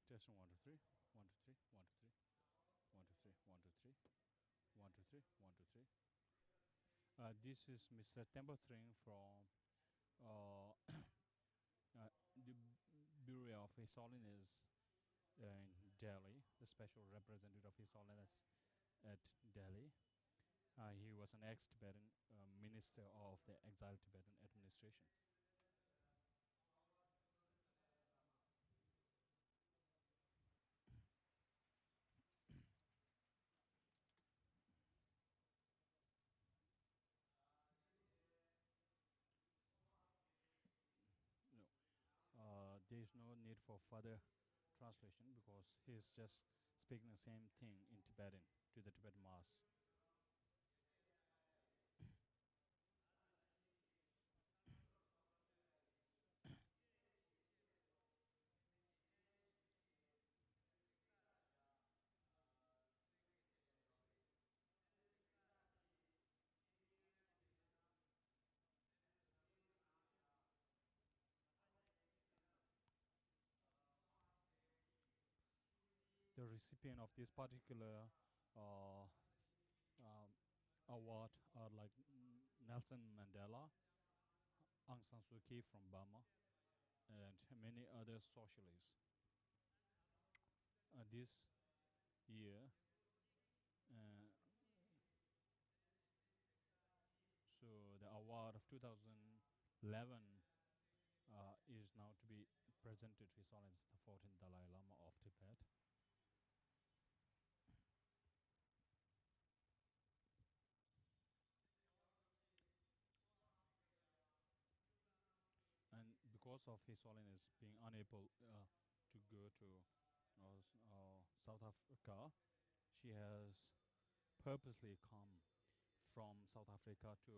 Test 1 2 3 1 2 3 1 2 3 1 2 3 1 2 3 1 2 3 1 2 3. This is Mr. Temple Singh from uh, the Bureau of His Holiness in Delhi, the special representative of His Holiness at Delhi. He was an ex-Tibetan minister of the exiled Tibetan administration. No, there is no need for further translation because he's just speaking the same thing in Tibetan to the Tibetan mass. The recipient of this particular uh, um, award are like Nelson Mandela, Aung San Suu Kyi from Burma, and many other socialists. This year, uh, so the award of 2011 is now to be presented to His Holiness the 14th Dalai Lama of Tibet. And because of His Holiness being unable to go to South Africa, she has purposely come from South Africa to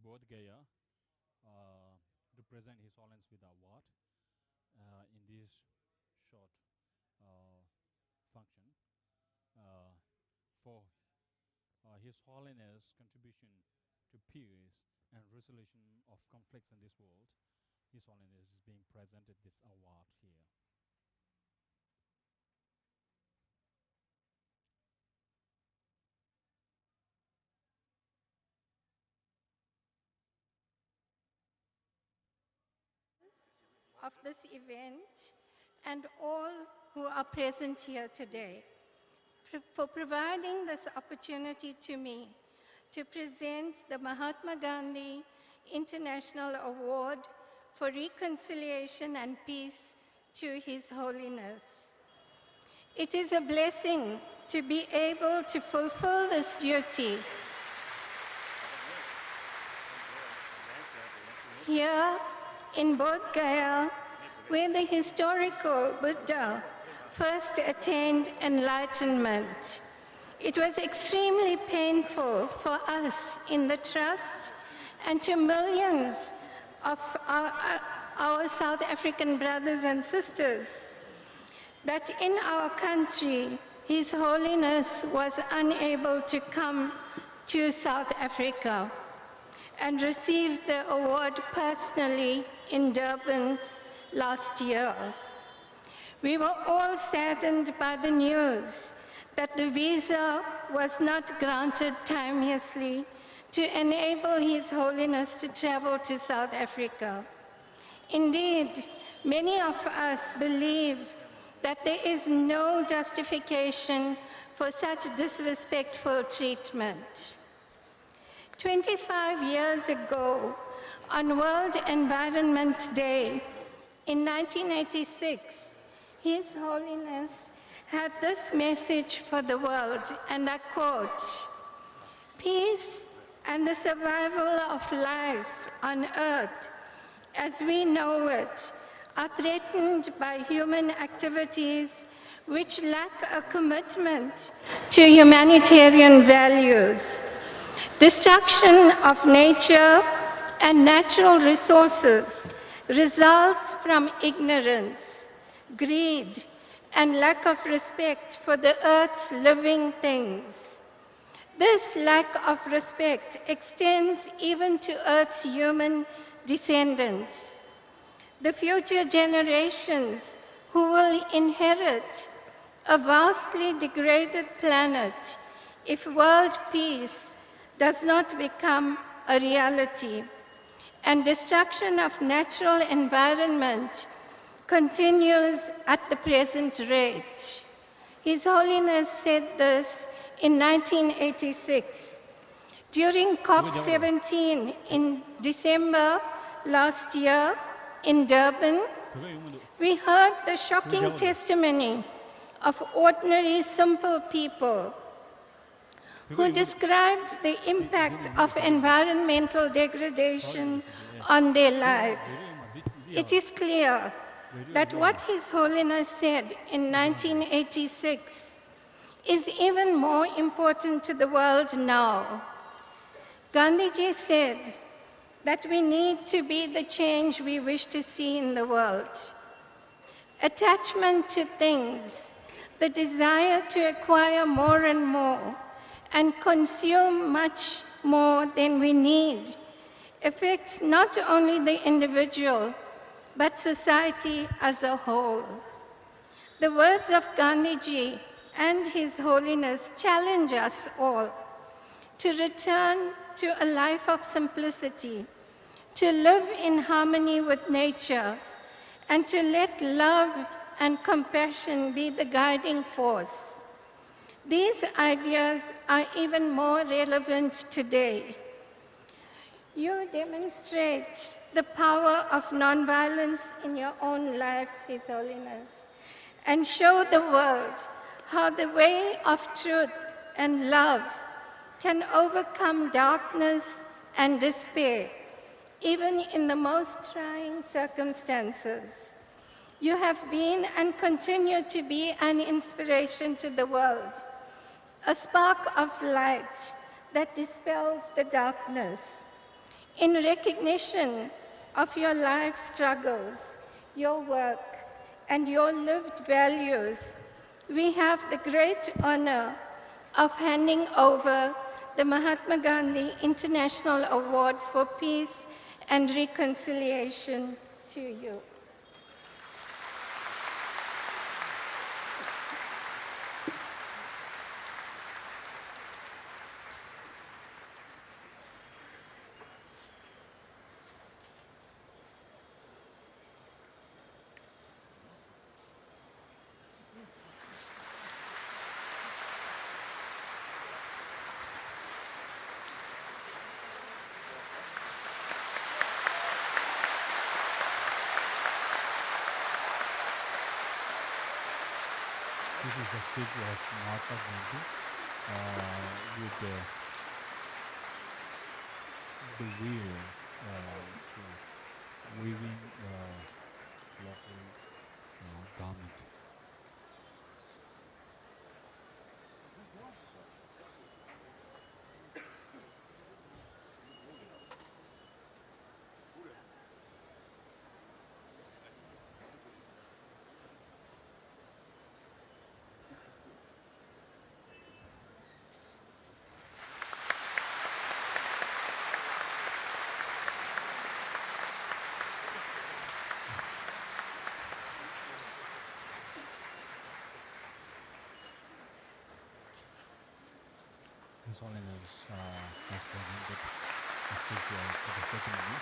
Bodhgaya to present His Holiness with the award in this short uh, function uh, for His Holiness' contribution to peace and resolution of conflicts in this world. His Holiness is being presented this award here. Of this event and all who are present here today for providing this opportunity to me to present the Mahatma Gandhi International Award for Reconciliation and Peace to His Holiness. It is a blessing to be able to fulfill this duty here in Bodhgaya, where the historical Buddha first attained enlightenment. It was extremely painful for us in the Trust and to millions of our South African brothers and sisters that in our country, His Holiness was unable to come to South Africa and received the award personally in Durban last year. We were all saddened by the news that the visa was not granted timeously to enable His Holiness to travel to South Africa. Indeed, many of us believe that there is no justification for such disrespectful treatment. 25 years ago, on World Environment Day in 1986, His Holiness had this message for the world, and I quote, "Peace and the survival of life on earth as we know it are threatened by human activities which lack a commitment to humanitarian values. Destruction of nature and natural resources results from ignorance, greed, and lack of respect for the earth's living things. This lack of respect extends even to earth's human descendants. The future generations who will inherit a vastly degraded planet if world peace does not become a reality and destruction of natural environment continues at the present rate. His Holiness said this in 1986. During COP17 in December last year in Durban, we heard the shocking testimony of ordinary, simple people who described the impact of environmental degradation on their lives. It is clear that what His Holiness said in 1986 is even more important to the world now. Gandhiji said that we need to be the change we wish to see in the world. Attachment to things, the desire to acquire more and more and consume much more than we need, affects not only the individual, but society as a whole. The words of Gandhiji and His Holiness challenge us all to return to a life of simplicity, to live in harmony with nature, and to let love and compassion be the guiding force. These ideas are even more relevant today. You demonstrate the power of nonviolence in your own life, His Holiness, and show the world how the way of truth and love can overcome darkness and despair, even in the most trying circumstances. You have been and continue to be an inspiration to the world, a spark of light that dispels the darkness. In recognition of your life struggles, your work, and your lived values, we have the great honor of handing over the Mahatma Gandhi International Award for Peace and Reconciliation to you. This is a statue of Mahatma Gandhi with the wheel weaving local garment. His Holiness has presented a statue of the ceremony.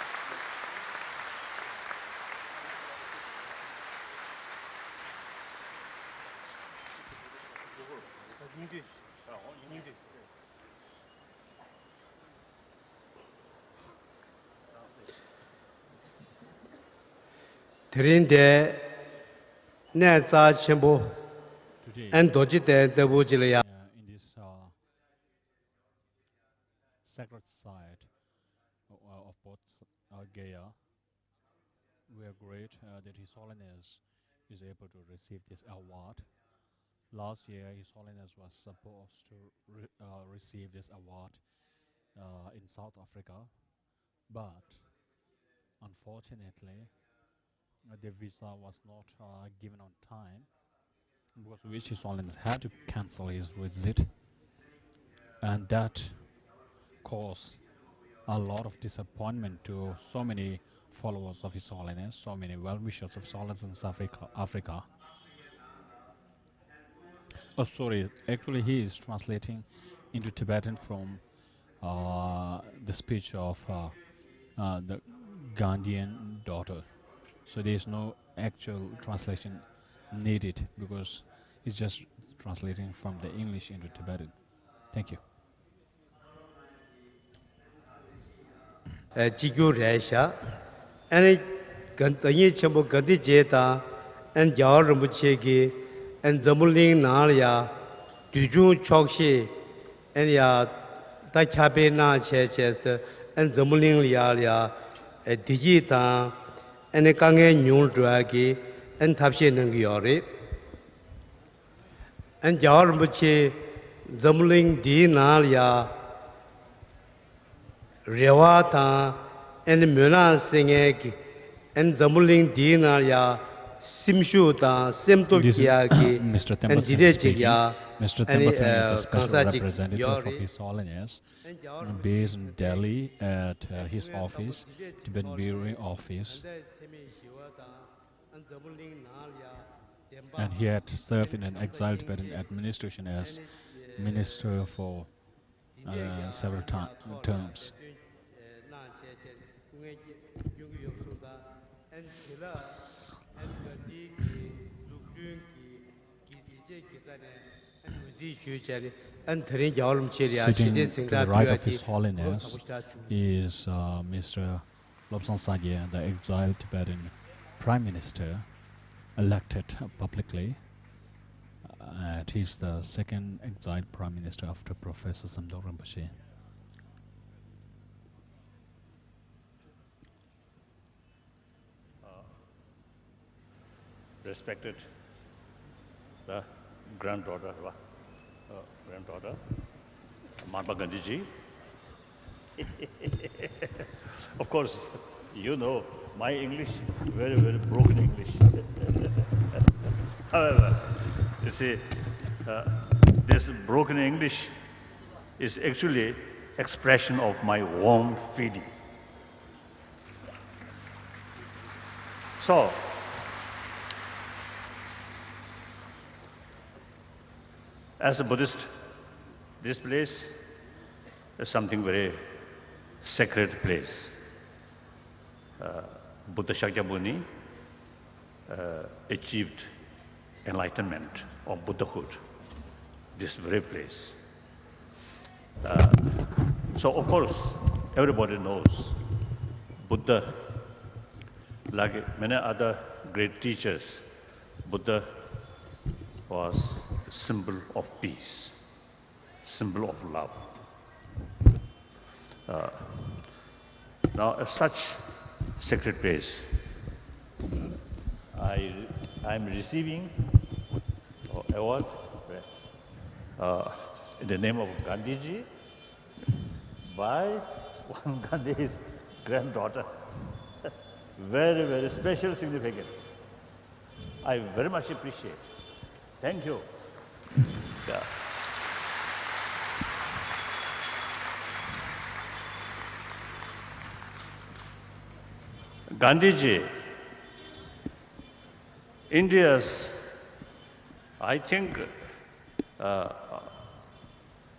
Today, in this sacred site of Bodhgaya, we are great that His Holiness is able to receive this award. Last year, His Holiness was supposed to receive this award in South Africa, but unfortunately, the visa was not given on time, because of which His Holiness had to cancel his visit, and that caused a lot of disappointment to so many followers of His Holiness, so many well-wishers of His Holiness in Africa. Oh, sorry. Actually, he is translating into Tibetan from the speech of the Gandhian daughter. So there is no actual translation needed because it's just translating from the English into Tibetan. Thank you. Chigu Resha, and Gantanyi Chambo Gandhi Jeta, and Jar Rambuchegi, and Zamuling Nalia, Dujun Chokshi, and Ya Tachabe Na Chester, and Zamuling Lialia, a Digita, and a Kange Nyul Dragi, and Tapshin and Giori, and Jar Rambuchi, Zamuling Di Nalia. Rewata and Muna Singeki and Zamuling Dinaria Simshuta Simtokiaki Mr. and Tembasan speaking. Jidejiya Mr. and Tembasan is a special Kansaji representative of Yori His Holiness based in Delhi at his office, Tibetan Bureau office, and he had served in an exiled Tibetan administration as minister for several terms. Sitting to the right of His Holiness is Mr. Lobsang Sagye, the exiled Tibetan Prime Minister, elected publicly. And he's the second exiled Prime Minister after Professor Samdok Rinpoche. Respected the granddaughter, Mahatma Gandhi ji. Of course, you know my English, very, very broken English. However, you see, this broken English is actually expression of my warm feeling. So, as a Buddhist, this place is something very sacred place. Buddha Shakyamuni achieved enlightenment or Buddhahood, this very place. So of course, everybody knows Buddha, like many other great teachers, Buddha was a symbol of peace, symbol of love. Now, as such sacred place, I'm receiving an award in the name of Gandhiji by one Gandhi's granddaughter. Very, very special significance. I very much appreciate. Thank you. Yeah. Gandhiji, India's, I think,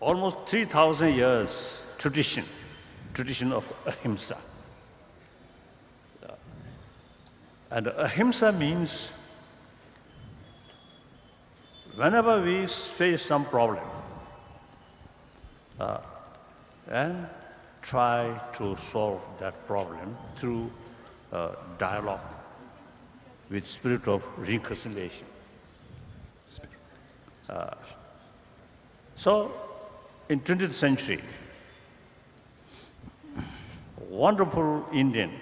almost 3,000 years tradition of ahimsa. And ahimsa means whenever we face some problem, and try to solve that problem through dialogue with spirit of reconciliation. So, in 20th century, wonderful Indian,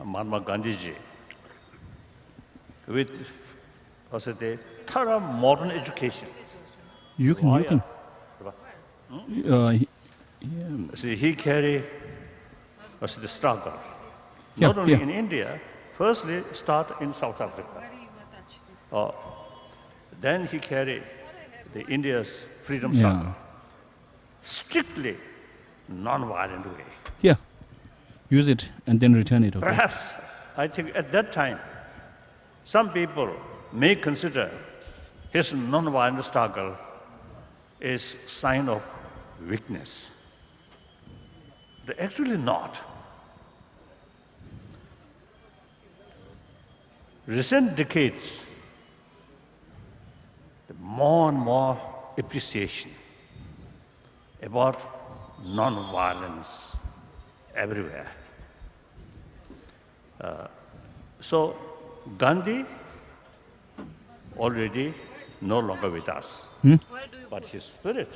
Mahatma Gandhiji, with thorough modern education. You can. See, he carried the struggle. Yeah, Not only yeah. in India, firstly start in South Africa. Then he carried the India's freedom struggle. Strictly non-violent way. Yeah. Use it and then return it, okay? Perhaps, I think at that time, some people may consider his non-violent struggle is sign of weakness. They're actually not. Recent decades, the more and more appreciation about non-violence everywhere. So Gandhi already no longer with us, but his spirit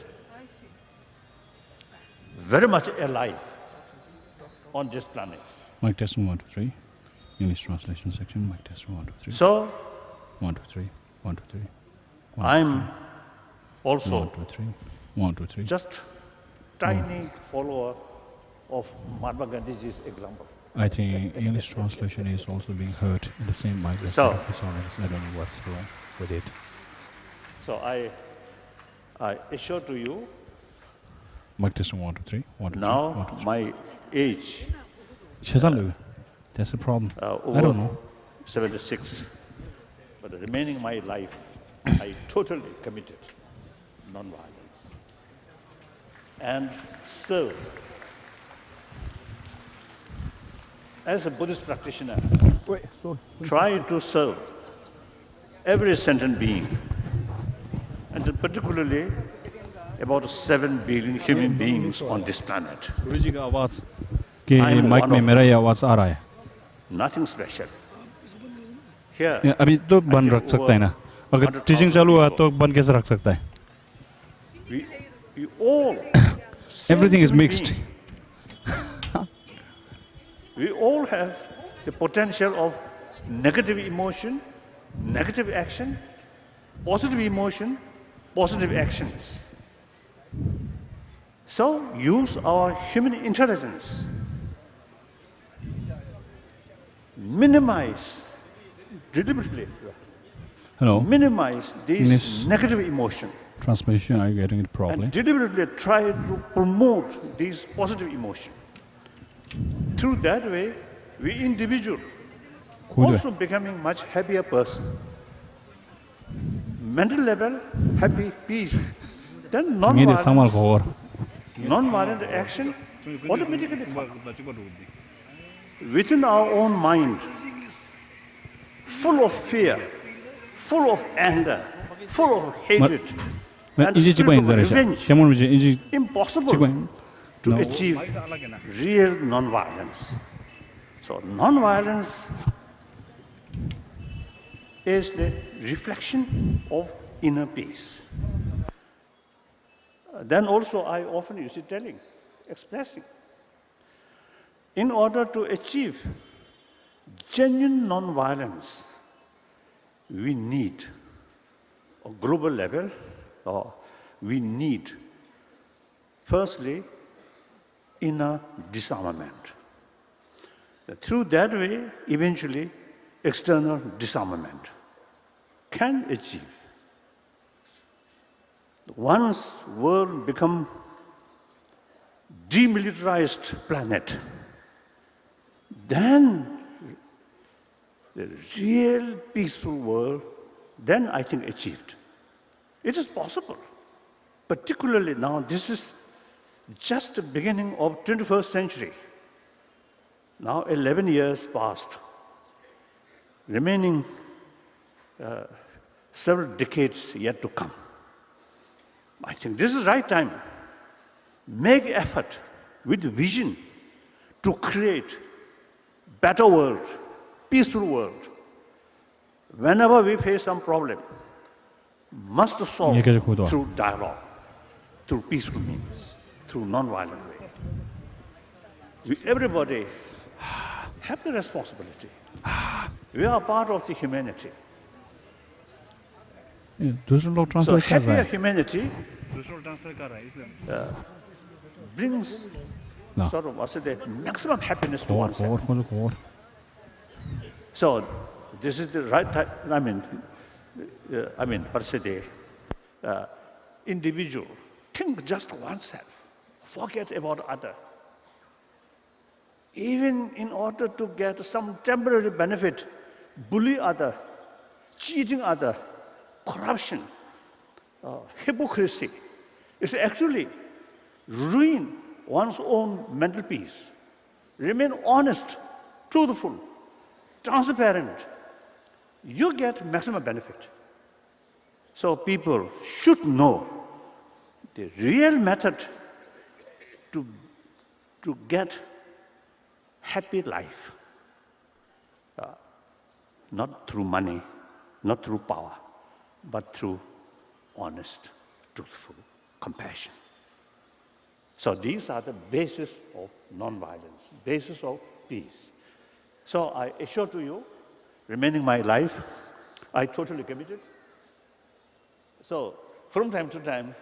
very much alive on this planet. Mic test 1 2 3. English translation section. Mic test 1 2 3. So 1 2 3. 1 2 3. I'm also 1 2 3. 1 2 3. just tiny follower of Mahatma Gandhi's example. I think English translation is also being heard in the same mic. So- I don't know what's wrong with it. So I assure to you, Mic test 1 2 3. 1 2 3. now 1 2 3. my age, Shazan, that's the problem. I over don't know. 76, but the remaining my life, I totally committed non-violence. And so, as a Buddhist practitioner, try to serve every sentient being, and particularly about 7 billion human beings on this planet. गुरुजी का आवाज कि I am mic one में of मेरा ही आवाज आ रहा है. Nothing special. Here, अभी तो I बंद think रख सकता है ना. over अगर टीचिंग 100,000 चालू हुआ people. तो बंद कैसे रख सकता है? we all, Everything is human mixed. being, we all have the potential of negative emotion, negative action, positive emotion, positive actions. So use our human intelligence. Minimize, deliberately, Hello. minimize these Miss- negative emotion. Translation, are you getting it properly? And deliberately try to promote these positive emotion. Through that way, we individual Cool. also becoming much happier person. Mental level, happy, peace. Then Ngiri samal non-violent, khawar. non-violent action automatically comes. Within our own mind, full of fear, full of anger, full of hatred, and Inji spirit cikbain of zara sha. revenge. Kemun biji inji Impossible cikbain. to No. achieve real non-violence. So non-violence is the reflection of inner peace. Then also I often use it telling, expressing. In order to achieve genuine non-violence, we need a global level, or we need firstly inner disarmament. Through that way, eventually, external disarmament can achieve. Once world become demilitarized planet, then the real peaceful world, then I think achieved. It is possible. Particularly now, this is just the beginning of 21st century. Now 11 years passed, remaining several decades yet to come. I think this is the right time. Make effort with vision to create better world, peaceful world. Whenever we face some problem, must solve ये कैसे खुद हुआ? through dialogue, through peaceful means, through non-violent way. Everybody have the responsibility. We are part of the humanity. दूसरे लोग So translate कर रहे happier हैं. humanity brings No. sort of what's it, the maximum happiness to Khawar, oneself. khawar, khawar. So this is the right time. I mean, per se, the individual think just oneself, forget about other. Even in order to get some temporary benefit, bully other, cheating other, corruption, hypocrisy, It's actually ruin one's own mental peace. Remain honest, truthful, transparent. You get maximum benefit. So people should know the real method to get happy life. Not through money, not through power, but through honest, truthful compassion. So these are the basis of non-violence, basis of peace. So I assure to you, remaining my life, I totally committed. So from time to time,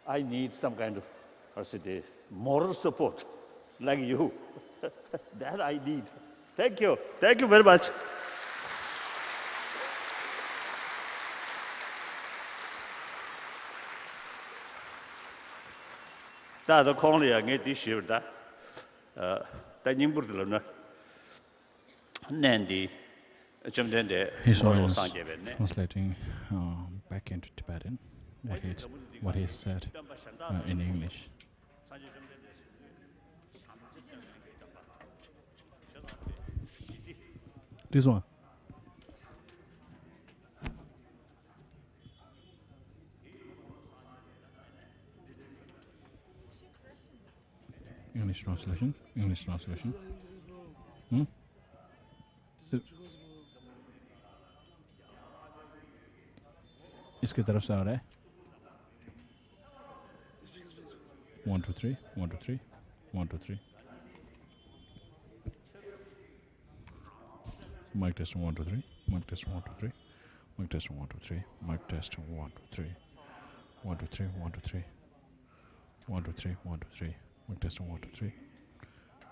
I need some kind of, moral support, like you. That I need. Thank you. Thank you very much. 다도 콩리야 게디 쉬다 다님부들은 낸디 좀 된데 His 뭐로 Holiness 상제베네 translating back into Tibetan what he said in English. This one. English translation. English translation. इसके तरफ से आ रहा है 1 2 3 1 2 3 1 2 3 mic test 1 2 3 mic test 1 2 3 mic test 1 2 3 mic test 1 2 3 1 2 3 1 2 3 1 2 3 1 2 3 mic test 1 2 3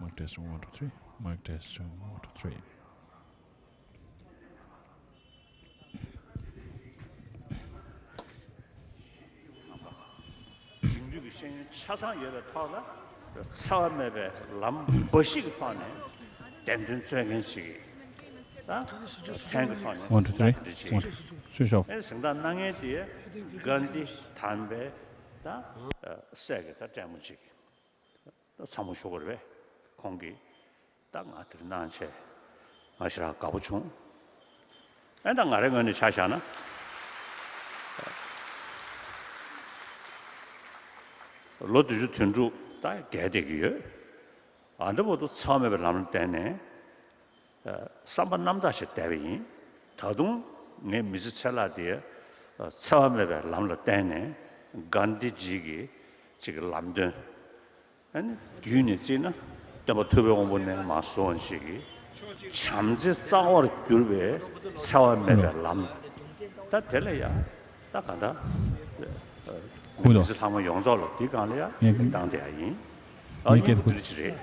mic test 1 2 3 mic test 1 2 3 차상 예배 타라 처음에 람 버식 파네 댄든 쩨겐시 생각 파네 1 2 3 1 switch off 생단 낭에 뒤에 간디 담배 다 세게 다 때문지 사무 쇼거래 공기 딱 아들 나한테 마시라 가보충 애당 아래 거는 차샤나 로드주 튼주 다 개대기요. 안도보도 처음에 남을 때네. 삼번 남다시 대비 더동 내 미스첼라디에 처음에 남을 때네. 간디지기 지금 남든 아니 균이지나 또 투병원에 마소원식이 참지 싸워를 줄베 처음에 남다 될래야 다 간다. 그래서 한번 용서를 디간이야 당대인 이게 그렇지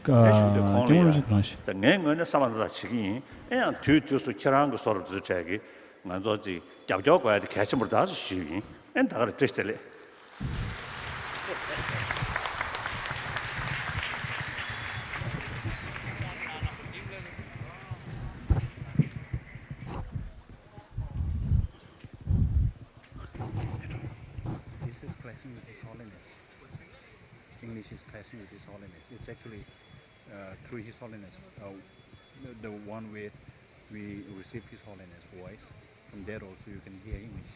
내가 사람들 지금 그냥 뒤에서 결혼한 거 서로 저기 먼저지 잡자고야 같이 못 다시 쉬위 엔다가 뜻들래 clashing with His Holiness. English is clashing with His Holiness. It's actually through His Holiness, the one where we receive His Holiness voice. From there also you can hear English.